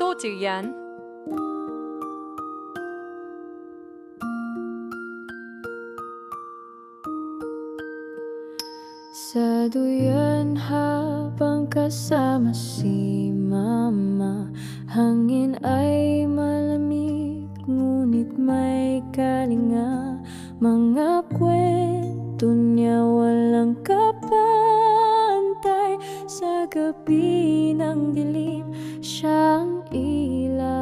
说着yan. Sa duyan habang kasama si mama, hangin ay malamig, ngunit may kalinga. Mga kwento niya walang kapantay, sa gabi ng dilim siyang ilaw.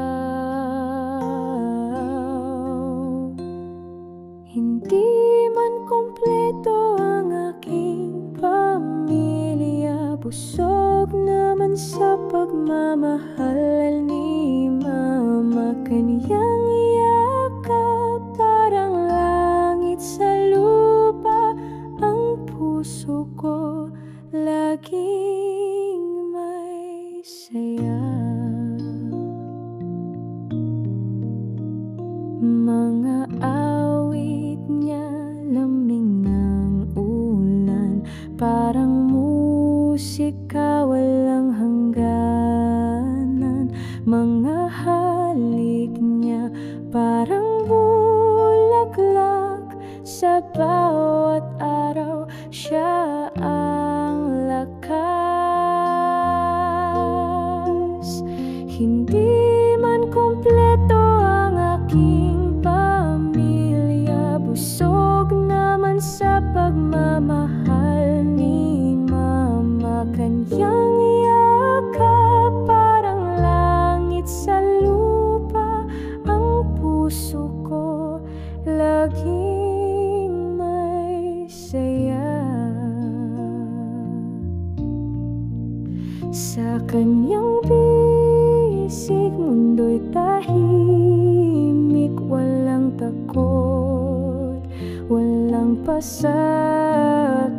Hindi man kompleto ang aking pamilya, busog naman sa pagmamahal ni mama. Kaniyang yakap parang langit sa lupa, ang puso ko laging may saya. Mga awit niya lamig ng ulan, parang musika walang hangganan. Mga halik niya parang bulaklak, sa bawat araw siya ang lakas. Hindi man kompleto ang aking pamilya, busog naman sa pagmamahal ni mama. Kanyang yakap parang langit sa lupa, ang puso ko laging may saya. Sa kanyang bisig mundo'y tahimik, walang takot, walang pasakit.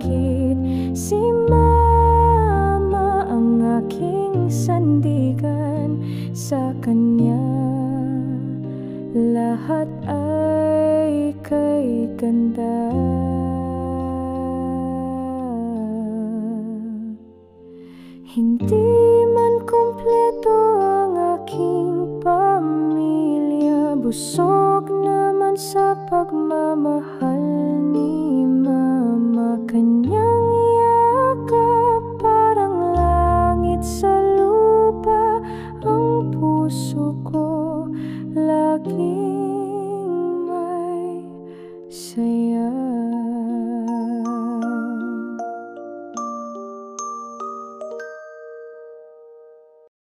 Si mama ang aking sandigan, sa kanya lahat ay kay ganda. Hindi man kompleto ang aking pamilya, busog naman sa pagmamahal